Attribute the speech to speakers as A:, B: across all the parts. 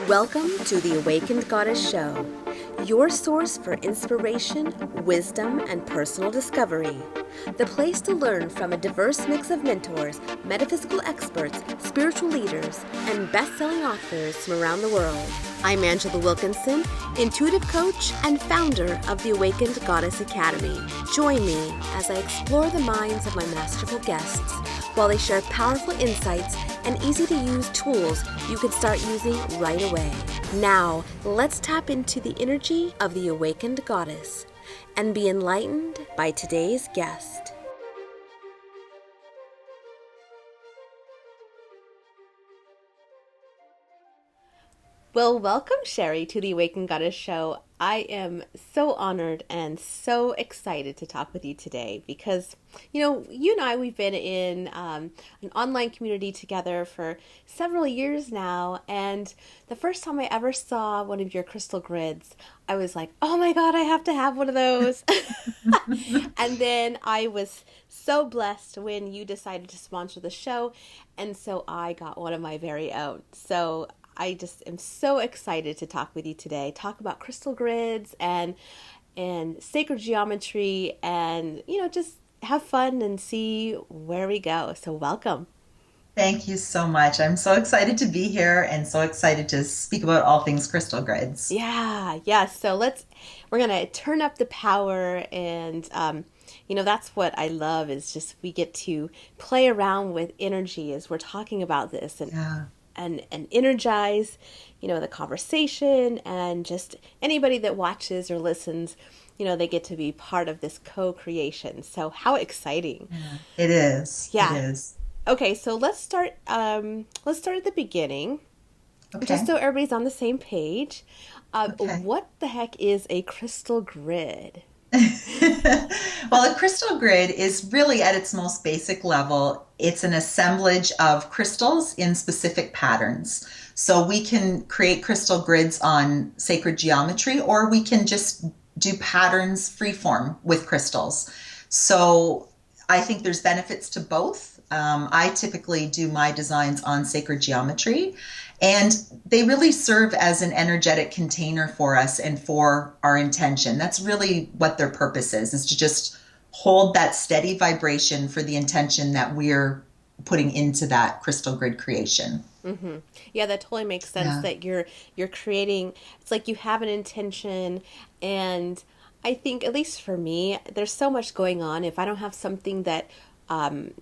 A: Welcome to the Awakened Goddess Show, your source for inspiration, wisdom, and personal discovery. The place to learn from a diverse mix of mentors, metaphysical experts, spiritual leaders, and best-selling authors from around the world. I'm Angela Wilkinson, intuitive coach and founder of the Awakened Goddess Academy. Join me as I explore the minds of my masterful guests while they share powerful insights and easy-to-use tools you can start using right away. Now, let's tap into the energy of the Awakened Goddess and be enlightened by today's guest. Well, welcome, Sherri, to the Awakened Goddess Show. I am so honored and so excited to talk with you today because, you and I, we've been in an online community together for several years now. And the first time I ever saw one of your crystal grids, I was like, oh my God, I have to have one of those. And then I was so blessed when you decided to sponsor the show. And so I got one of my very own. So I just am so excited to talk with you today, talk about crystal grids and sacred geometry and, just have fun and see where we go. So welcome.
B: Thank you so much. I'm so excited to be here and so excited to speak about all things crystal grids.
A: Yeah. So we're going to turn up the power and, that's what I love is just we get to play around with energy as we're talking about this
B: Yeah.
A: and energize, the conversation and just anybody that watches or listens, they get to be part of this co-creation. So how exciting.
B: Yeah. It is. It
A: Yeah.
B: is.
A: Okay, so let's start at the beginning, just
B: Okay.
A: so everybody's on the same page.
B: Okay.
A: What the heck is a crystal grid?
B: Well, a crystal grid is really at its most basic level, it's an assemblage of crystals in specific patterns. So we can create crystal grids on sacred geometry, or we can just do patterns freeform with crystals. So I think there's benefits to both. I typically do my designs on sacred geometry, and they really serve as an energetic container for us and for our intention. That's really what their purpose is to just hold that steady vibration for the intention that we're putting into that crystal grid creation.
A: Mm-hmm. Yeah, that totally makes sense
B: Yeah.
A: that you're creating, it's like you have an intention, and I think at least for me, there's so much going on. If I don't have something that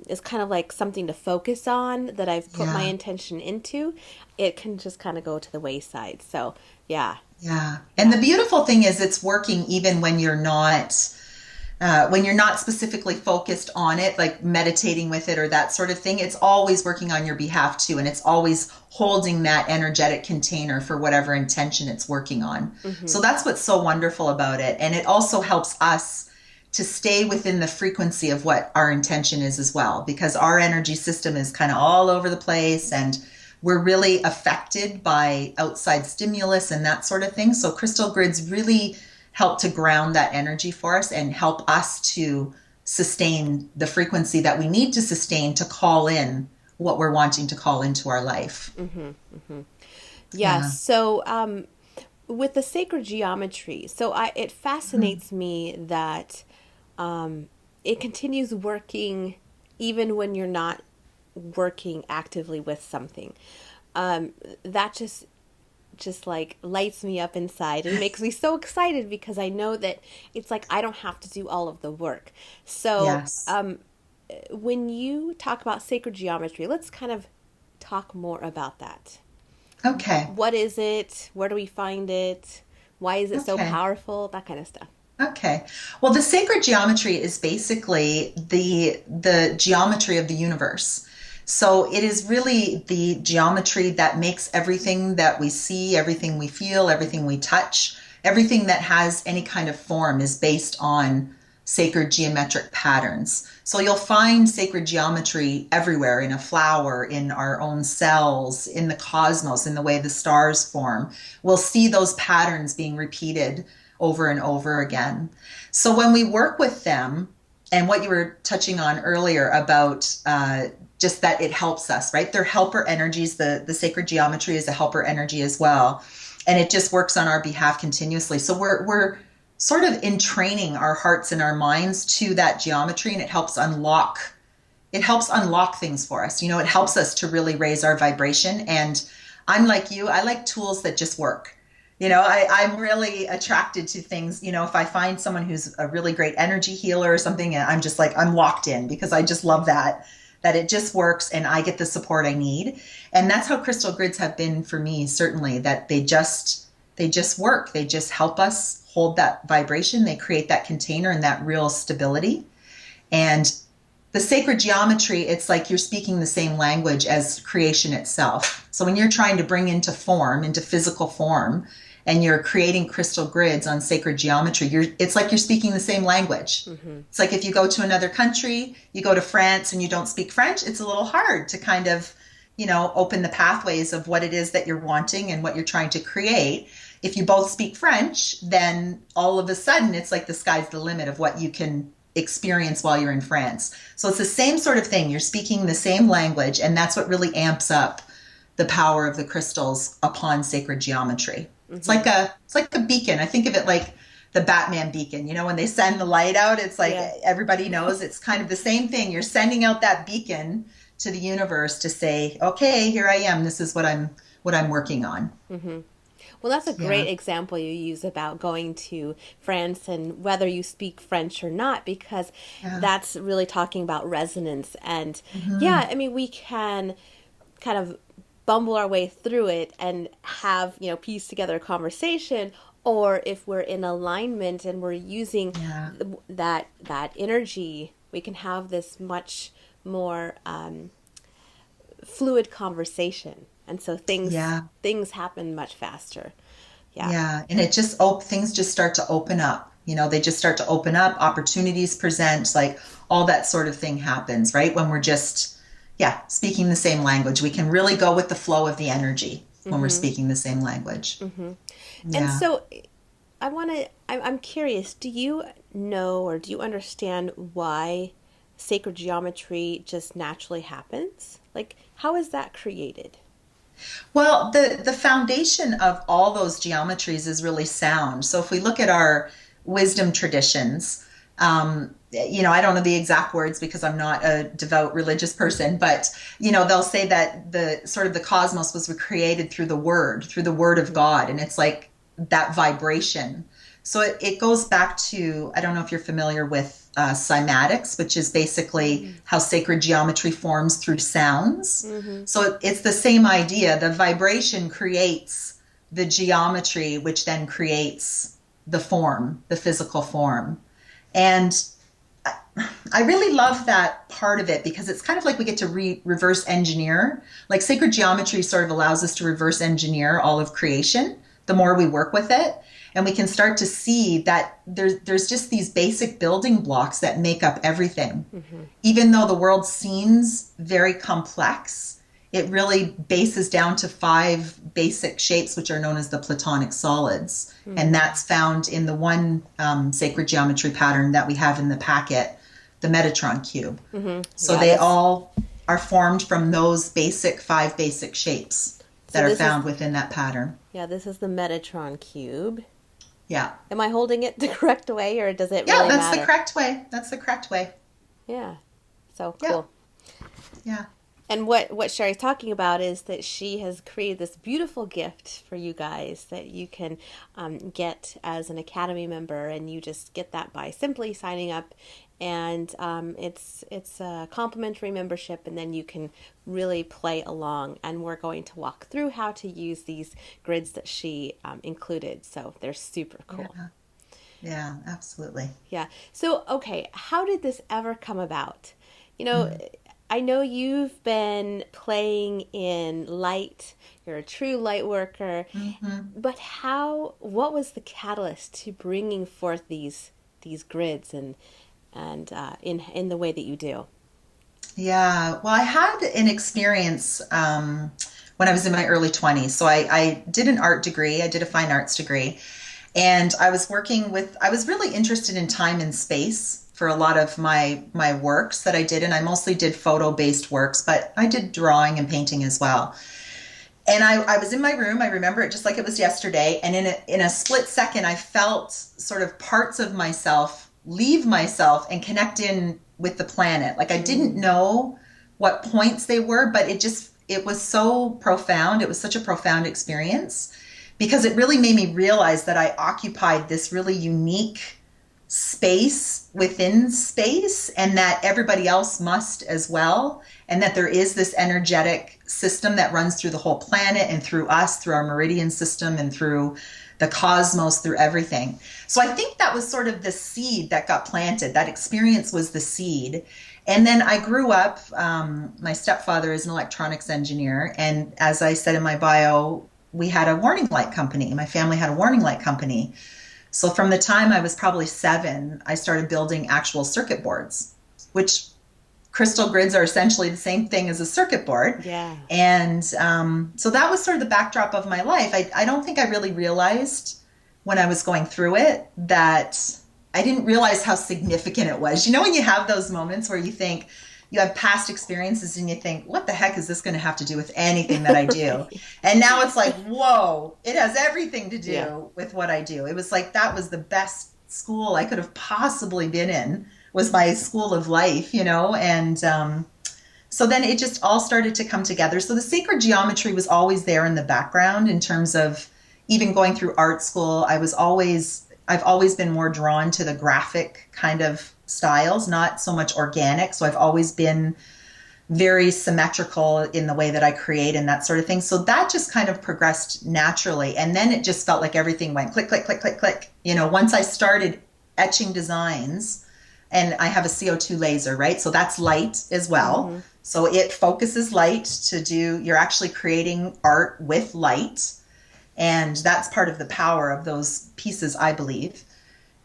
A: is kind of like something to focus on that I've put my
B: Yeah.
A: intention into, it can just kind of go to the wayside. So, yeah.
B: Yeah. And the
A: Yeah.
B: beautiful thing is it's working even when you're not specifically focused on it, like meditating with it or that sort of thing. It's always working on your behalf too. And it's always holding that energetic container for whatever intention it's working on.
A: Mm-hmm.
B: So that's what's so wonderful about it. And it also helps us to stay within the frequency of what our intention is as well, because our energy system is kind of all over the place and we're really affected by outside stimulus and that sort of thing. So crystal grids really help to ground that energy for us and help us to sustain the frequency that we need to sustain to call in what we're wanting to call into our life.
A: Mm-hmm. Mm-hmm. Yeah.
B: Yeah.
A: So, with the sacred geometry, it
B: Mhm.
A: fascinates me that it continues working even when you're not working actively with something. That just like lights me up inside and makes me so excited because I know that it's like I don't have to do all of the work. So,
B: Yes.
A: when you talk about sacred geometry, let's kind of talk more about that.
B: Okay.
A: What is it? Where do we find it? Why is it so
B: Okay.
A: powerful? That kind of stuff.
B: Okay. Well, the sacred geometry is basically the geometry of the universe. So it is really the geometry that makes everything that we see, everything we feel, everything we touch, everything that has any kind of form is based on sacred geometric patterns. So you'll find sacred geometry everywhere in a flower, in our own cells, in the cosmos, in the way the stars form. We'll see those patterns being repeated over and over again. So when we work with them, And what you were touching on earlier about just that it helps us, right? They're helper energies. The sacred geometry is a helper energy as well, and it just works on our behalf continuously. So we're sort of entraining our hearts and our minds to that geometry, and it helps unlock things for us. You know, it helps us to really raise our vibration. And I'm like you, I like tools that just work. You know, I'm really attracted to things. You know, if I find someone who's a really great energy healer or something, and I'm just like, I'm locked in because I just love that it just works and I get the support I need. And that's how crystal grids have been for me, certainly, that they just work. They just help us hold that vibration. They create that container and that real stability. And the sacred geometry, it's like you're speaking the same language as creation itself. So when you're trying to bring into form, into physical form, and you're creating crystal grids on sacred geometry, it's like you're speaking the same language.
A: Mm-hmm.
B: It's like if you go to another country, you go to France and you don't speak French, it's a little hard to kind of, open the pathways of what it is that you're wanting and what you're trying to create. If you both speak French, then all of a sudden it's like the sky's the limit of what you can experience while you're in France. So it's the same sort of thing. You're speaking the same language, and that's what really amps up the power of the crystals upon sacred geometry.
A: Mm-hmm.
B: It's like a beacon. I think of it like the Batman beacon. When they send the light out, it's like everybody knows it's kind of the same thing. You're sending out that beacon to the universe to say, okay, here I am. This is what I'm working on.
A: Mm-hmm. Well, that's a
B: Yeah.
A: great example you use about going to France and whether you speak French or not, because
B: Yeah.
A: that's really talking about resonance. And
B: Hmm.
A: yeah, I mean, we can kind of bumble our way through it and have, piece together a conversation. Or if we're in alignment and we're using
B: Yeah.
A: that energy, we can have this much more fluid conversation, and so things
B: Yeah.
A: things happen much faster. Yeah.
B: Yeah, and it just things just start to open up. They just start to open up, opportunities present, like all that sort of thing happens, right? When we're just, yeah, speaking the same language. We can really go with the flow of the energy when we're
A: Mm-hmm.
B: speaking the same language.
A: Mm-hmm. And
B: Yeah.
A: so I'm curious, do you know or do you understand why sacred geometry just naturally happens? Like, how is that created?
B: Well, the foundation of all those geometries is really sound. So if we look at our wisdom traditions, I don't know the exact words because I'm not a devout religious person, but they'll say that the sort of the cosmos was created through the word of God, and it's like that vibration. So it goes back to, I don't know if you're familiar with cymatics, which is basically how sacred geometry forms through sounds.
A: Mm-hmm.
B: So it's the same idea. The vibration creates the geometry, which then creates the form, the physical form. And I really love that part of it because it's kind of like we get to reverse engineer. Like sacred geometry sort of allows us to reverse engineer all of creation the more we work with it. And we can start to see that there's just these basic building blocks that make up everything.
A: Mm-hmm.
B: Even though the world seems very complex, it really bases down to five basic shapes, which are known as the Platonic solids. And
A: Mm-hmm.
B: that's found in the one sacred geometry pattern that we have in the packet, the Metatron cube.
A: Mm-hmm.
B: So
A: Yeah,
B: they
A: that's
B: all are formed from those five basic shapes
A: so
B: that are
A: this is
B: found within that pattern.
A: yeah, this is the Metatron cube.
B: Yeah.
A: Am I holding it the correct way, or does it
B: Yeah,
A: really
B: that's the
A: matter?
B: correct way. That's the correct way.
A: Yeah. So
B: Yeah.
A: cool.
B: Yeah.
A: And what Sherry's talking about is that she has created this beautiful gift for you guys that you can get as an Academy member, and you just get that by simply signing up. And it's a complimentary membership, and then you can really play along. And we're going to walk through how to use these grids that she included. So they're super cool.
B: Yeah. Yeah, absolutely.
A: Yeah. So, okay, how did this ever come about? You know,
B: Mm.
A: I know you've been playing in light. You're a true light worker.
B: Hmm.
A: But what was the catalyst to bringing forth these grids and in the way that you do?
B: Yeah. Well, I had an experience when I was in my early 20s. So I did an art degree, I did a fine arts degree, and I was really interested in time and space for a lot of my works that I did, and I mostly did photo based works, but I did drawing and painting as well. And I was in my room. I remember it just like it was yesterday. And in a split second, I felt sort of parts of myself leave myself and connect in with the planet. Like I didn't know what points they were, but it was so profound. It was such a profound experience because it really made me realize that I occupied this really unique space within space and that everybody else must as well, and that there is this energetic system that runs through the whole planet and through us, through our meridian system and through the cosmos, through everything. So I think that was sort of the seed that got planted. That experience was the seed. And then I grew up, my stepfather is an electronics engineer, and as I said in my bio, we had a warning light company. My family had a warning light company. So from the time I was probably 7, I started building actual circuit boards, which crystal grids are essentially the same thing as a circuit board.
A: Yeah.
B: And so that was sort of the backdrop of my life. I don't think I really realized when I was going through it that I didn't realize how significant it was. You know, when you have those moments where you think, you have past experiences and you think, what the heck is this going to have to do with anything that I do?
A: Right.
B: And now it's like, whoa, it has everything to do
A: Yeah.
B: with what I do. It was like, that was the best school I could have possibly been in, was my school of life, you know? And so then it just all started to come together. So the sacred geometry was always there in the background in terms of even going through art school. I've always been more drawn to the graphic kind of styles, not so much organic. So I've always been very symmetrical in the way that I create and that sort of thing. So that just kind of progressed naturally. And then it just felt like everything went click, click, click, click, click. You know, once I started etching designs, and I have a CO2 laser, right? So that's light as well.
A: Mm-hmm.
B: So it focuses light you're actually creating art with light. And that's part of the power of those pieces, I believe.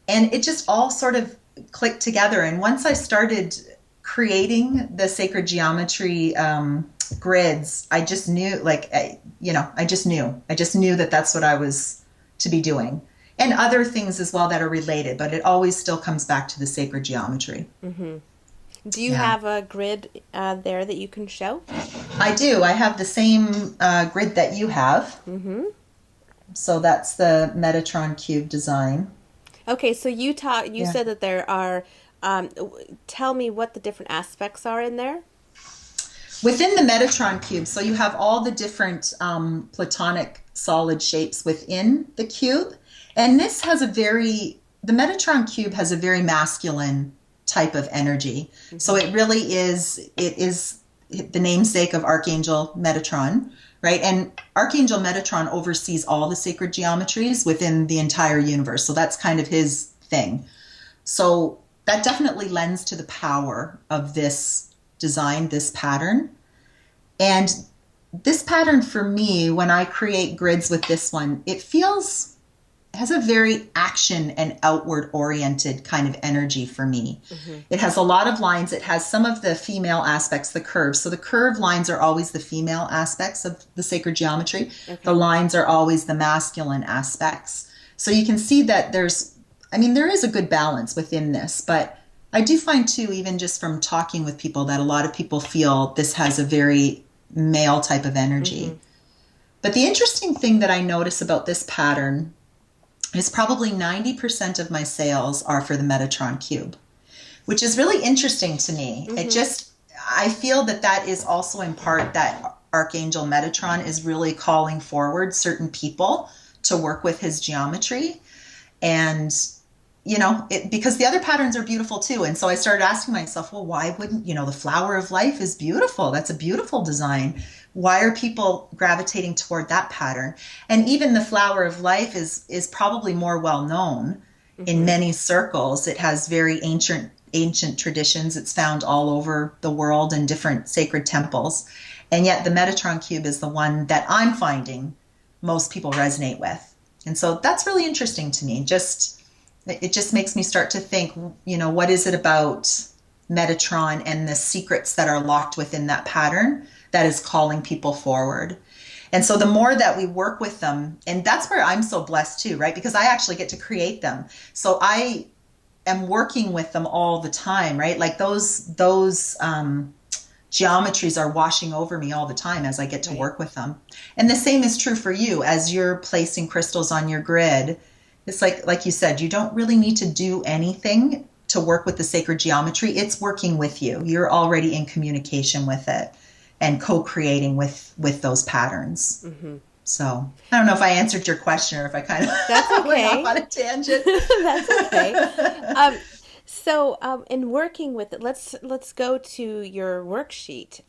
B: And it just all sort of clicked together. And once I started creating the sacred geometry grids, I just knew, I just knew that that's what I was to be doing. And other things as well that are related, but it always still comes back to the sacred geometry.
A: Mm-hmm. Do you
B: Yeah,
A: have a grid there that you can show?
B: I do. I have the same grid that you have.
A: Mm-hmm.
B: So that's the Metatron cube design.
A: Okay, so you
B: Yeah.
A: said that there are, tell me what the different aspects are in there.
B: Within the Metatron cube, so you have all the different platonic solid shapes within the cube. And the Metatron cube has a very masculine type of energy. So
A: Mm-hmm.
B: it is the namesake of Archangel Metatron, right? And Archangel Metatron oversees all the sacred geometries within the entire universe. So that's kind of his thing. So that definitely lends to the power of this design, this pattern. And this pattern for me, when I create grids with this one, has a very action and outward oriented kind of energy for me.
A: Mm-hmm.
B: It has a lot of lines. It has some of the female aspects, the curves. So the curved lines are always the female aspects of the sacred geometry. The
A: Okay.
B: lines are always the masculine aspects. So you can see that there is a good balance within this, but I do find too, even just from talking with people, that a lot of people feel this has a very male type of
A: Mm-hmm.
B: energy. But the interesting thing that I notice about this pattern is probably 90% of my sales are for the Metatron cube, which is really interesting to me.
A: Mm-hmm.
B: I feel that is also in part that Archangel Metatron is really calling forward certain people to work with his geometry. And because the other patterns are beautiful too. And so I started asking myself, well, why wouldn't, the flower of life is beautiful. That's a beautiful design. Why are people gravitating toward that pattern? And even the flower of life is probably more well known in
A: Mm-hmm.
B: many circles. It has very ancient traditions. It's found all over the world in different sacred temples. And yet the Metatron cube is the one that I'm finding most people resonate with. And so that's really interesting to me. It just makes me start to think, what is it about Metatron and the secrets that are locked within that pattern that is calling people forward? And so the more that we work with them, and that's where I'm so blessed too, right? Because I actually get to create them. So am working with them all the time, right? Like those geometries are washing over me all the time as I get to
A: Right.
B: work with them. And the same is true for you as you're placing crystals on your grid. It's like you said, you don't really need to do anything to work with the sacred geometry. It's working with you. You're already in communication with it and co-creating with those patterns.
A: Mm-hmm.
B: So I don't know if I answered your question or if I kind
A: That's
B: of went off
A: okay.
B: on a tangent.
A: That's okay. Um, in working with it, let's go to your worksheet.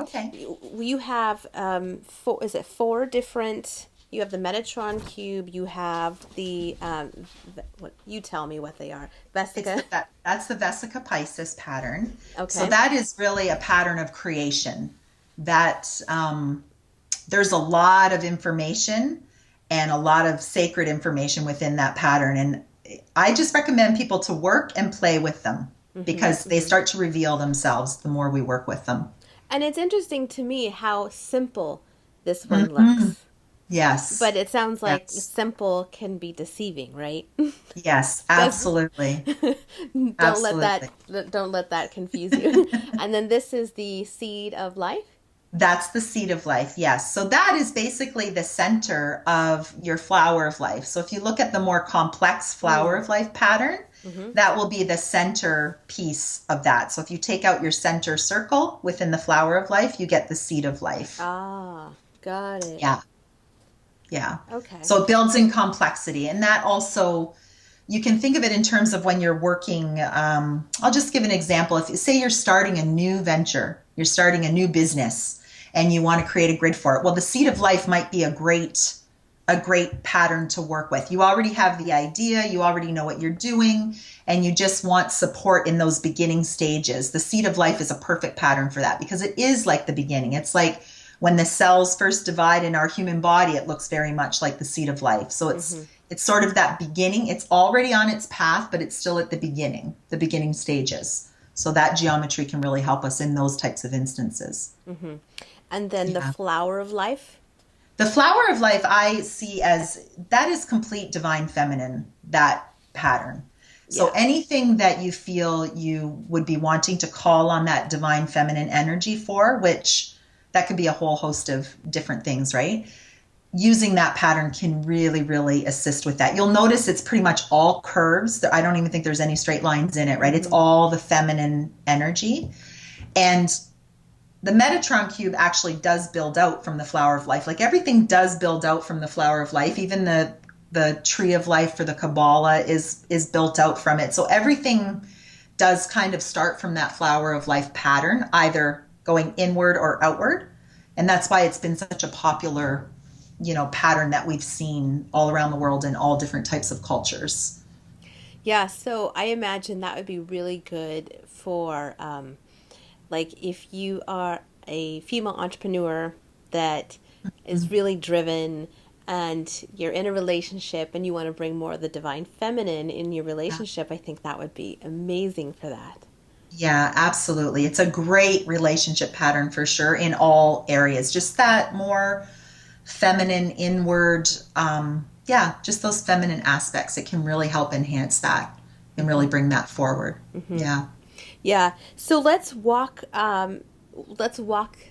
B: Okay.
A: You have four. Is it four different? You have the Metatron cube. You have what you tell me what they are. Vesica.
B: That's the Vesica Piscis pattern. So
A: Okay.
B: that is really a pattern of creation. That there's a lot of information and a lot of sacred information within that pattern, and I just recommend people to work and play with them
A: Mm-hmm,
B: because they
A: mm-hmm.
B: start to reveal themselves the more we work with them.
A: And it's interesting to me how simple this one
B: Hmm.
A: looks.
B: Yes.
A: But it sounds like
B: Yes.
A: simple can be deceiving, right?
B: Yes,
A: Does
B: absolutely.
A: don't let
B: Absolutely.
A: that confuse you. And then this is the seed of life.
B: That's the seed of life, yes. So that is basically the center of your flower of life. So if you look at the more complex flower
A: Mm.
B: of life pattern,
A: Mm-hmm.
B: that will be the center piece of that. So if you take out your center circle within the flower of life, you get the seed of life.
A: Ah, got it.
B: Yeah, yeah.
A: Okay.
B: So it builds in complexity. And that also, you can think of it in terms of when you're working. I'll just give an example. If say you're starting a new venture, you're starting a new business, and you want to create a grid for it. Well, the seed of life might be a great pattern to work with. You already have the idea, you already know what you're doing, and you just want support in those beginning stages. The seed of life is a perfect pattern for that because it is like the beginning. It's like when the cells first divide in our human body, it looks very much like the seed of life. So it's
A: Mm-hmm.
B: it's sort of that beginning. It's already on its path, but it's still at the beginning stages. So that geometry can really help us in those types of instances.
A: Mm-hmm. And then the
B: Yeah.
A: flower of life.
B: The flower of life I see as that is complete divine feminine, that pattern. So
A: Yeah.
B: anything that you feel you would be wanting to call on that divine feminine energy for, which that could be a whole host of different things, right? Using that pattern can really, really assist with that. You'll notice it's pretty much all curves. I don't even think there's any straight lines in it, right? It's
A: Mm-hmm.
B: all the feminine energy. And the Metatron cube actually does build out from the flower of life. Like everything does build out from the flower of life. Even the tree of life for the Kabbalah is built out from it. So everything does kind of start from that flower of life pattern, either going inward or outward. And that's why it's been such a popular, pattern that we've seen all around the world in all different types of cultures.
A: Yeah, so I imagine that would be really good for like if you are a female entrepreneur that is
B: Mhm.
A: really driven and you're in a relationship and you want to bring more of the divine feminine in your
B: Yeah.
A: relationship, I think that would be amazing for that.
B: Yeah, absolutely. It's a great relationship pattern for sure in all areas. Just that more feminine inward, yeah, just those feminine aspects. It can really help enhance that and really
A: Hmm.
B: bring that forward.
A: Hmm.
B: Yeah.
A: Yeah. So let's walk the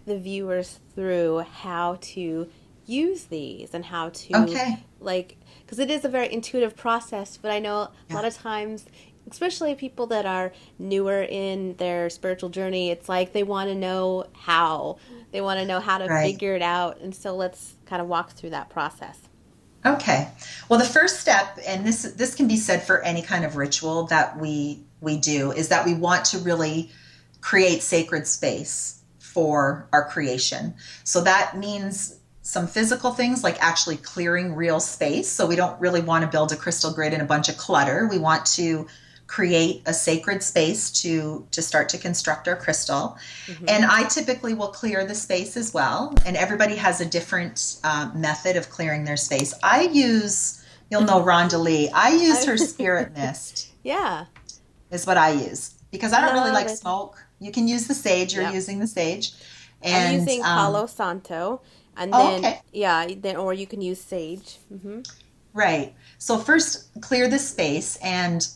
A: viewers through how to use these and how to
B: Okay.
A: like because it is a very intuitive process, but I know a
B: Yeah.
A: lot of times especially people that are newer in their spiritual journey, it's like they want to know how to
B: Right.
A: figure it out, and so let's kind of walk through that process.
B: Okay. Well, the first step, and this can be said for any kind of ritual that we do, is that we want to really create sacred space for our creation. So that means some physical things like actually clearing real space. So we don't really want to build a crystal grid and a bunch of clutter. We want to create a sacred space to start to construct our crystal.
A: Hmm.
B: And I typically will clear the space as well. And everybody has a different method of clearing their space. You'll know Rhonda Lee. I use her spirit mist,
A: Yeah,
B: is what I use because I don't really
A: love
B: like
A: it.
B: smoke. You can use the sage, you're
A: Yep.
B: using the sage.
A: I'm
B: And,
A: using Palo Santo, and
B: oh,
A: then
B: okay.
A: yeah, then or you can use sage. Hmm.
B: Right. So first clear the space, and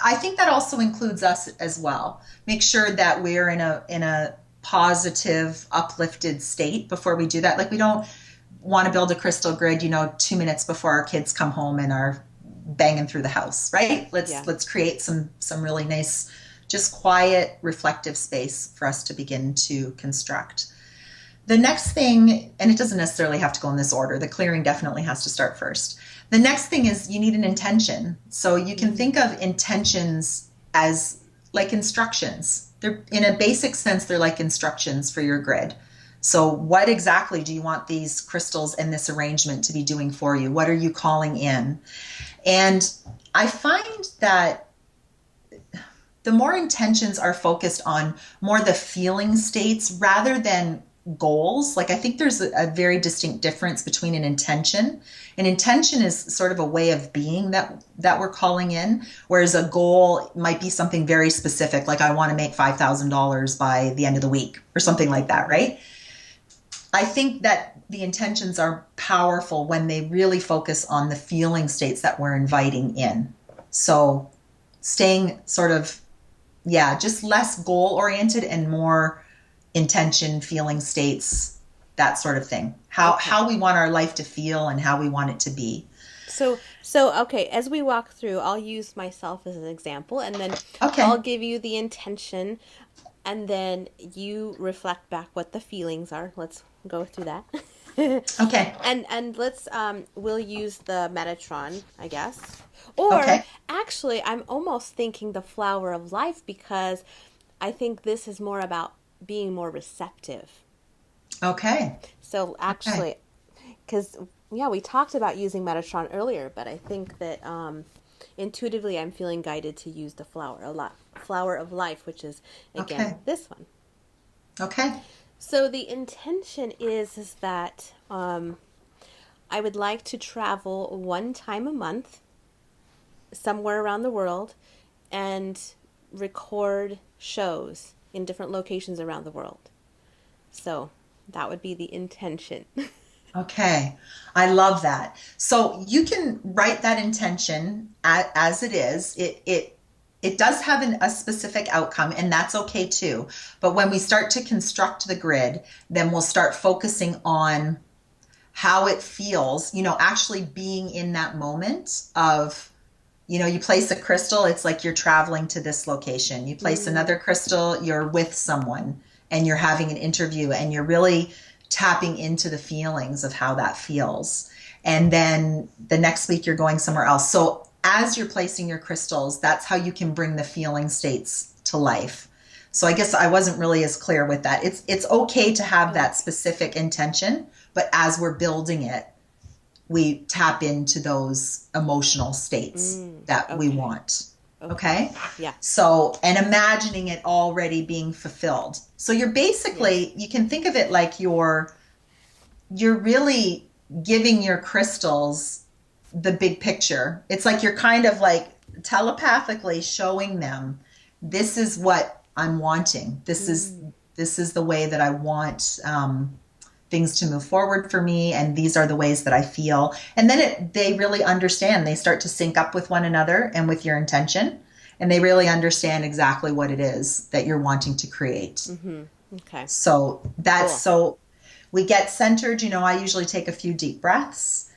B: I think that also includes us as well. Make sure that we're in a positive, uplifted state before we do that. Like we don't want to build a crystal grid, 2 minutes before our kids come home and are banging through the house, right?
A: Yeah.
B: Let's create some really nice, just quiet, reflective space for us to begin to construct. The next thing, and it doesn't necessarily have to go in this order, the clearing definitely has to start first. The next thing is you need an intention. So you can think of intentions as like instructions. They're in a basic sense, they're like instructions for your grid. So what exactly do you want these crystals and this arrangement to be doing for you? What are you calling in? And I find that the more intentions are focused on more the feeling states rather than goals. Like I think there's a very distinct difference between an intention. An intention is sort of a way of being that we're calling in, whereas a goal might be something very specific, like I want to make $5,000 by the end of the week or something like that, right? I think that the intentions are powerful when they really focus on the feeling states that we're inviting in. So staying sort of, yeah, just less goal oriented and more intention, feeling states, that sort of thing.
A: Okay.
B: How we want our life to feel and how we want it to be.
A: So okay, as we walk through, I'll use myself as an example and then I'll
B: Okay.
A: give you the intention and then you reflect back what the feelings are. Let's go through that.
B: Okay.
A: And let's we'll use the Metatron, I guess. Or
B: Okay.
A: actually, I'm almost thinking the flower of life because I think this is more about being more receptive.
B: Okay.
A: So
B: Okay.
A: actually, because yeah, we talked about using Metatron earlier, but I think that intuitively I'm feeling guided to use the flower of life, which is again
B: Okay.
A: this one.
B: Okay.
A: So the intention is that I would like to travel one time a month somewhere around the world and record shows in different locations around the world. So that would be the intention.
B: Okay. I love that. So you can write that intention as it is. It does have a specific outcome, and that's okay too. But when we start to construct the grid, then we'll start focusing on how it feels, actually being in that moment of, you place a crystal, it's like you're traveling to this location. You place
A: Mm,
B: another crystal, you're with someone and you're having an interview and you're really tapping into the feelings of how that feels. And then the next week you're going somewhere else. So as you're placing your crystals, that's how you can bring the feeling states to life. So I guess I wasn't really as clear with that. It's okay to have that
A: okay.
B: specific intention, but as we're building it, we tap into those emotional states
A: Mm,
B: that we
A: okay.
B: want.
A: Okay.
B: Okay.
A: Yeah.
B: So, and imagining it already being fulfilled. So you're
A: Yes.
B: basically, you can think of it like you're really giving your crystals the big picture. It's like you're kind of like telepathically showing them this is what I'm wanting.
A: Mm,
B: This is the way that I want things to move forward for me, and these are the ways that I feel. And then they really understand. They start to sync up with one another and with your intention, and they really understand exactly what it is that you're wanting to create.
A: mm-hmm. Okay.
B: So that's
A: Cool.
B: so we get centered. I usually take a few deep breaths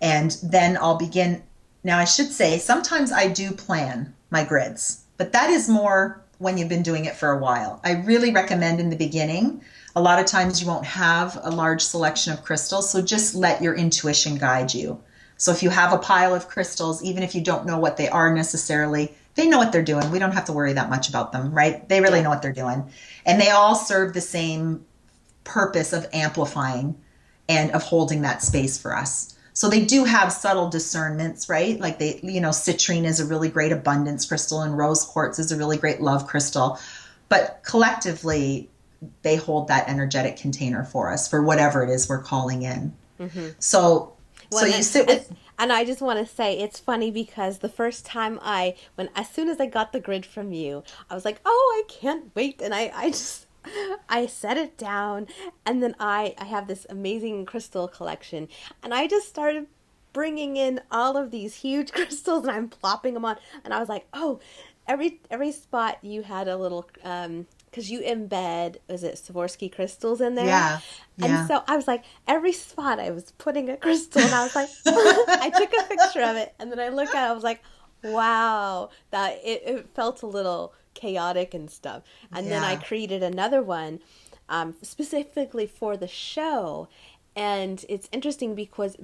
B: and then I'll begin. Now, I should say, sometimes I do plan my grids, but that is more when you've been doing it for a while. I really recommend in the beginning. A lot of times you won't have a large selection of crystals, so just let your intuition guide you. So if you have a pile of crystals, even if you don't know what they are necessarily, they know what they're doing. We don't have to worry that much about them, right? They really
A: Yeah.
B: know what they're doing. And they all serve the same purpose of amplifying and of holding that space for us. So they do have subtle discernments, right? Like citrine is a really great abundance crystal and rose quartz is a really great love crystal. But collectively, they hold that energetic container for us for whatever it is we're calling in.
A: Mm-hmm.
B: So,
A: Well,
B: so you sit
A: and
B: with,
A: and I just want to say it's funny because the first time when as soon as I got the grid from you, I was like, oh, I can't wait, and I just I set it down, and then I have this amazing crystal collection, and I just started bringing in all of these huge crystals and I'm plopping them on. And I was like, oh, every spot you had a little, because you embed, is it Swarovski crystals in there?
B: Yeah.
A: And
B: Yeah.
A: so I was like, every spot I was putting a crystal, and I was like, I took a picture of it, and then I look at it, I was like, wow, that it felt a little chaotic and stuff. And then I
B: Yeah.
A: created another one specifically for the show, and it's interesting because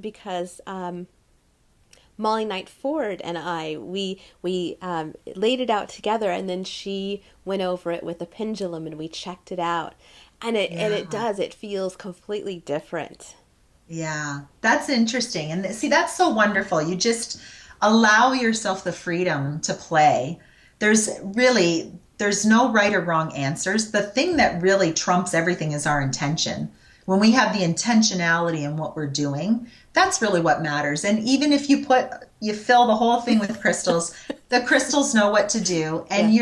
A: Molly Knight Ford and I we laid it out together, and then she went over it with a pendulum, and we checked it out, and it
B: Yeah.
A: does, it feels completely different.
B: Yeah, that's interesting. And see, that's so wonderful. You just allow yourself the freedom to play. There's no right or wrong answers. The thing that really trumps everything is our intention. When we have the intentionality in what we're doing, that's really what matters. And even if you fill the whole thing with crystals, the crystals know what to do,
A: Yeah.
B: and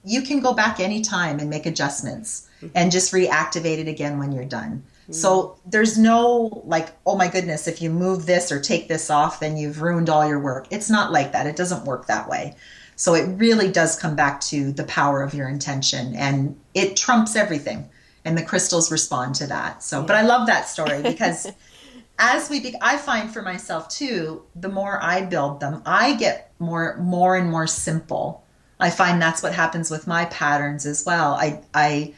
B: you can go back anytime and make adjustments and just reactivate it again when you're done.
A: Mm.
B: So there's no like, oh my goodness, if you move this or take this off, then you've ruined all your work. It's not like that. It doesn't work that way. So it really does come back to the power of your intention, and it trumps everything. And the crystals respond to that. So, but
A: Yeah.
B: I love that story because I find for myself too, the more I build them, I get more and more simple. I find that's what happens with my patterns as well. I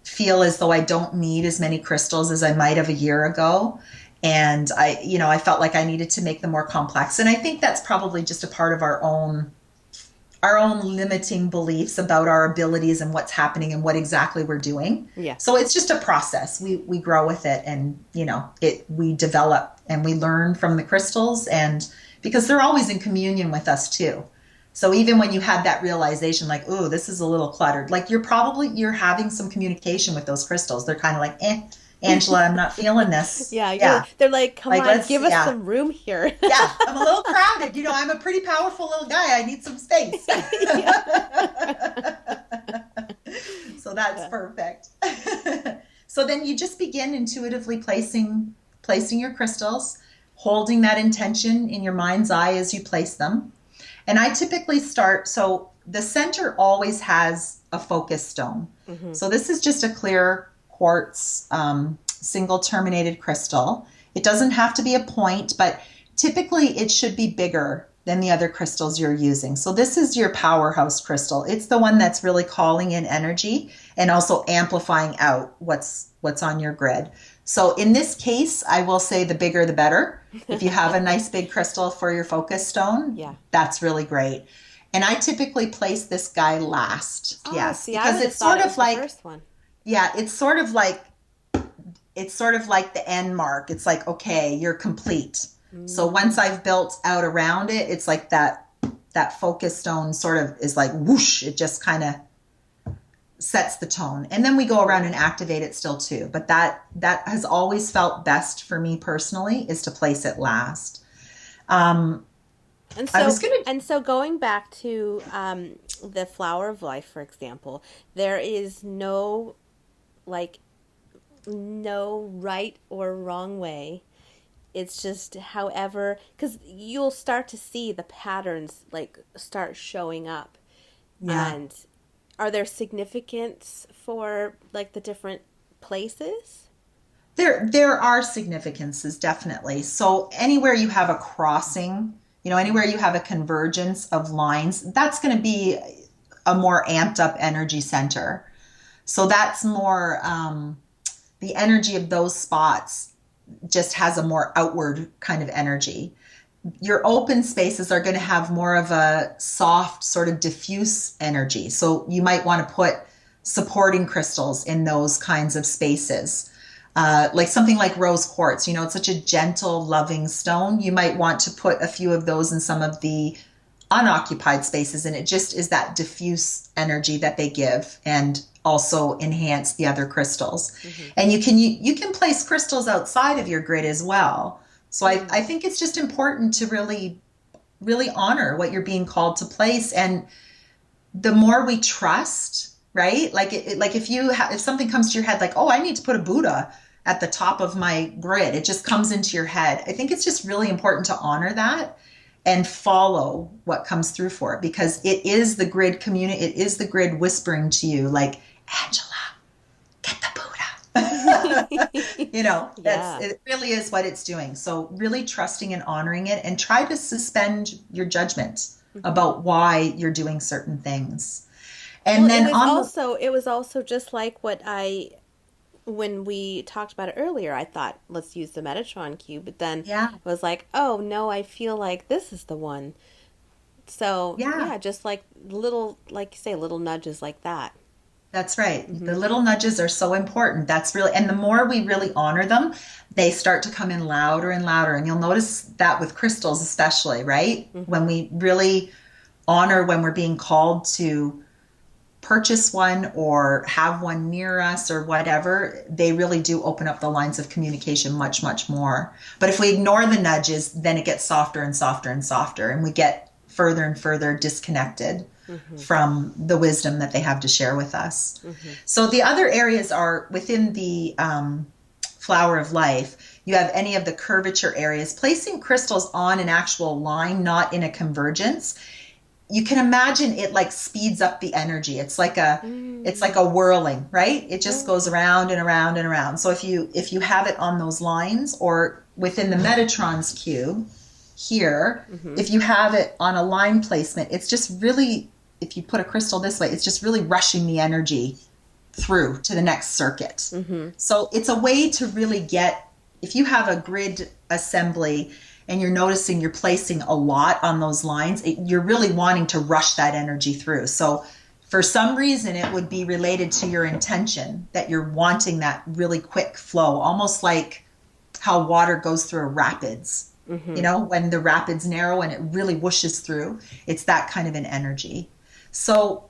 B: feel as though I don't need as many crystals as I might have a year ago. And I felt like I needed to make them more complex. And I think that's probably just a part of our own limiting beliefs about our abilities and what's happening and what exactly we're doing.
A: Yeah.
B: So it's just a process. We grow with it, and we develop and we learn from the crystals, and because they're always in communion with us too. So even when you have that realization, like, oh, this is a little cluttered, like you're having some communication with those crystals. They're kind of like, Angela, I'm not feeling this.
A: Yeah,
B: Yeah.
A: they're like, come
B: Like,
A: on,
B: let's,
A: give us
B: yeah.
A: some room here.
B: Yeah, I'm a little crowded. I'm a pretty powerful little guy. I need some space. So that's
A: Yeah.
B: perfect. So then you just begin intuitively placing your crystals, holding that intention in your mind's eye as you place them. And I typically start, so the center always has a focus stone.
A: Hmm.
B: So this is just a clear quartz single terminated crystal. It doesn't have to be a point, but typically it should be bigger than the other crystals you're using. So this is your powerhouse crystal. It's the one that's really calling in energy and also amplifying out what's on your grid. So in this case, I will say the bigger the better. If you have a nice big crystal for your focus stone,
A: Yeah.
B: that's really great. And I typically place this guy last.
A: Oh,
B: Yes,
A: see, I
B: because
A: would have
B: it's
A: thought
B: sort
A: it
B: of
A: was the
B: like,
A: first one.
B: yeah, it's sort of like the end mark. It's like, okay, you're complete. So once
A: Mm.
B: I've built out around it, it's like that focus stone sort of is like whoosh, it just kind of sets the tone. And then we go around and activate it still too. But that has always felt best for me personally, is to place it last. Um,
A: And
B: I
A: so
B: was gonna
A: and so going back to the flower of life, for example, there is like no right or wrong way. It's just however, because you'll start to see the patterns like start showing up.
B: yeah.
A: And are there significance for like the different places?
B: There are significances, definitely. So anywhere you have a crossing, anywhere you have a convergence of lines, that's going to be a more amped up energy center. So that's more the energy of those spots just has a more outward kind of energy. Your open spaces are going to have more of a soft, sort of diffuse energy. So you might want to put supporting crystals in those kinds of spaces. Like something like rose quartz, it's such a gentle, loving stone. You might want to put a few of those in some of the unoccupied spaces, and it just is that diffuse energy that they give and also enhance the other crystals.
A: Mm-hmm.
B: And you can place crystals outside of your grid as well. So
A: Mm.
B: I think it's just important to really really honor what you're being called to place. And the more we trust, right? Like like if something comes to your head like, oh, I need to put a Buddha, at the top of my grid. It just comes into your head. I think it's just really important to honor that and follow what comes through for it, because it is the grid community. It is the grid whispering to you, like, Angela, get the Buddha. That's
A: Yeah.
B: it really is what it's doing. So really trusting and honoring it, and try to suspend your judgment
A: Hmm.
B: about why you're doing certain things.
A: Well,
B: And then on the
A: it was also just like what I when we talked about it earlier, I thought, let's use the Metatron cube, but then
B: yeah,
A: it was like, oh no, I feel like this is the one. So
B: yeah,
A: yeah, just like little, like you say, little nudges like that.
B: that's right.
A: Hmm.
B: The little nudges are so important. That's really, and the more we really honor them, they start to come in louder and louder. And you'll notice that with crystals, especially, right? When
A: Hmm.
B: we really honor when we're being called to purchase one or have one near us or whatever, they really do open up the lines of communication much, much more. But if we ignore the nudges, then it gets softer and softer and softer, and we get further and further disconnected
A: Hmm.
B: from the wisdom that they have to share with us.
A: Hmm.
B: So the other areas are within the flower of life. You have any of the curvature areas, placing crystals on an actual line, not in a convergence. You can imagine it like speeds up the energy. It's like a
A: Mm.
B: whirling, right? It just goes
A: Okay.
B: around and around and around. So if you have it on those lines, or within the Metatron's cube here,
A: Hmm.
B: if you have it on a line placement, it's just really, if you put a crystal this way, it's just really rushing the energy through to the next circuit.
A: Hmm.
B: So it's a way to really get, if you have a grid assembly and you're noticing you're placing a lot on those lines, you're really wanting to rush that energy through. So for some reason, it would be related to your intention that you're wanting that really quick flow, almost like how water goes through a rapids.
A: Hmm.
B: When the rapids narrow and it really whooshes through, it's that kind of an energy. So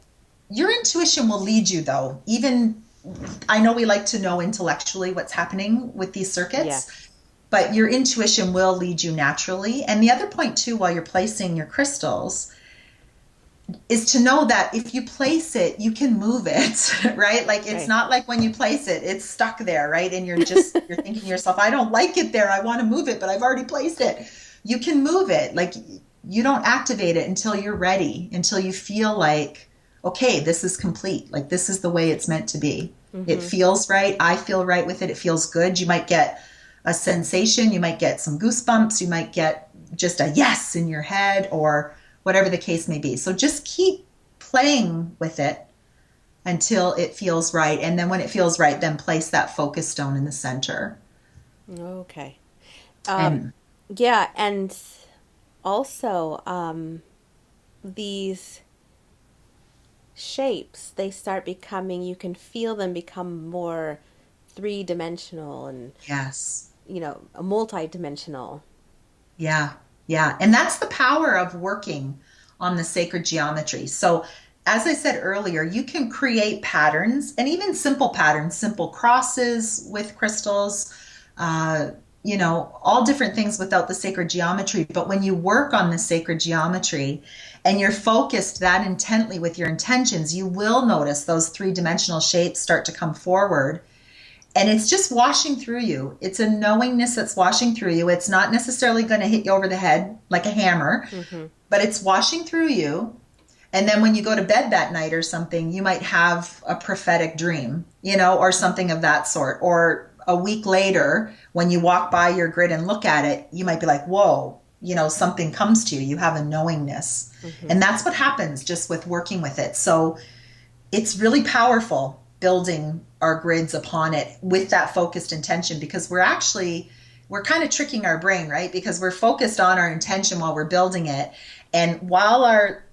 B: your intuition will lead you, though. Even I know we like to know intellectually what's happening with these
A: Yeah.
B: circuits, but your intuition will lead you naturally. And the other point, too, while you're placing your crystals, is to know that if you place it, you can move it, right? Like it's
A: Right.
B: not like when you place it, it's stuck there, right? And you're thinking to yourself, I don't like it there. I want to move it, but I've already placed it. You can move it. Like you don't activate it until you're ready, until you feel like, okay, this is complete. Like this is the way it's meant to be. It
A: Hmm.
B: feels right. I feel right with it. It feels good. You might get a sensation, you might get some goosebumps, you might get just a yes in your head, or whatever the case may be. So just keep playing with it until it feels right. And then when it feels right, then place that focus stone in the center.
A: Okay. Um,
B: And
A: yeah, and also these shapes, they start becoming, you can feel them become more three-dimensional and,
B: yes,
A: multi-dimensional.
B: yeah, yeah. And that's the power of working on the sacred geometry. So, as I said earlier, you can create patterns, and even simple patterns, simple crosses with crystals, uh, all different things without the sacred geometry. But when you work on the sacred geometry and you're focused that intently with your intentions, you will notice those three-dimensional shapes start to come forward, and it's just washing through you. It's a knowingness that's washing through you. It's not necessarily going to hit you over the head like a hammer,
A: Hmm.
B: but it's washing through you. And then when you go to bed that night or something, you might have a prophetic dream, or something of that sort. Or a week later, when you walk by your grid and look at it, you might be like, whoa, something comes to you. You have a knowingness.
A: Hmm.
B: And that's what happens just with working with it. So it's really powerful building our grids upon it with that focused intention, because we're kind of tricking our brain, right? Because we're focused on our intention while we're building it. And while our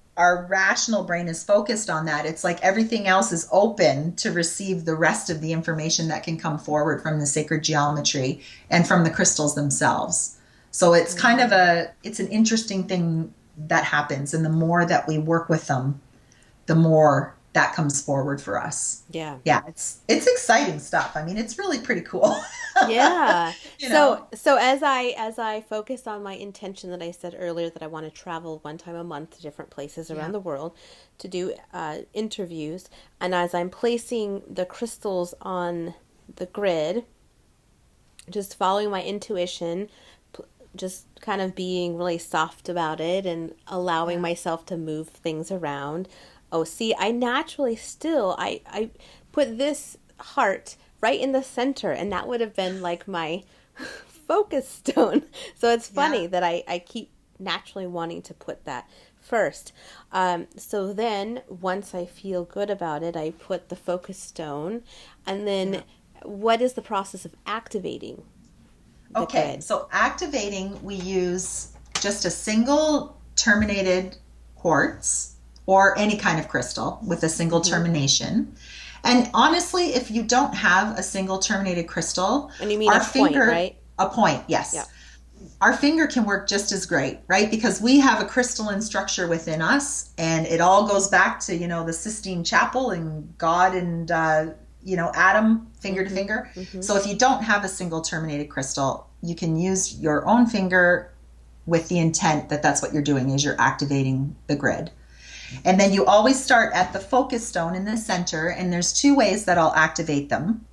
B: rational brain is focused on that, it's like everything else is open to receive the rest of the information that can come forward from the sacred geometry and from the crystals themselves. So it's kind of
A: Mm.
B: it's an interesting thing that happens. And the more that we work with them, the more that comes forward for us.
A: Yeah.
B: Yeah, it's exciting stuff. I mean, it's really pretty cool.
A: Yeah.
B: you
A: So
B: know.
A: so as I focus on my intention that I said earlier, that I want to travel one time a month to different places around
B: Yeah.
A: the world to do interviews, and as I'm placing the crystals on the grid, just following my intuition, just kind of being really soft about it and allowing
B: Yeah.
A: myself to move things around. Oh, see, I naturally still I put this heart right in the center, and that would have been like my focus stone. So it's
B: Yeah.
A: funny that I keep naturally wanting to put that first. So then once I feel good about it, I put the focus stone, and
B: Yeah.
A: then what is the process of activating the
B: Okay,
A: grid?
B: so activating, we use just a single terminated quartz or any kind of crystal with a single
A: Mm-hmm.
B: termination. And honestly, if you don't have a single terminated crystal,
A: And you mean a
B: our
A: point,
B: finger,
A: right?
B: a point,
A: Yeah.
B: yes, our finger can work just as great, right? Because we have a crystalline structure within us, and it all goes back to, the Sistine Chapel and God and, Adam, finger to
A: Mm-hmm.
B: finger.
A: Mm-hmm.
B: So if you don't have a single terminated crystal, you can use your own finger with the intent that that's what you're doing is you're activating the grid. And then you always start at the focus stone in the center, and there's two ways that I'll activate them.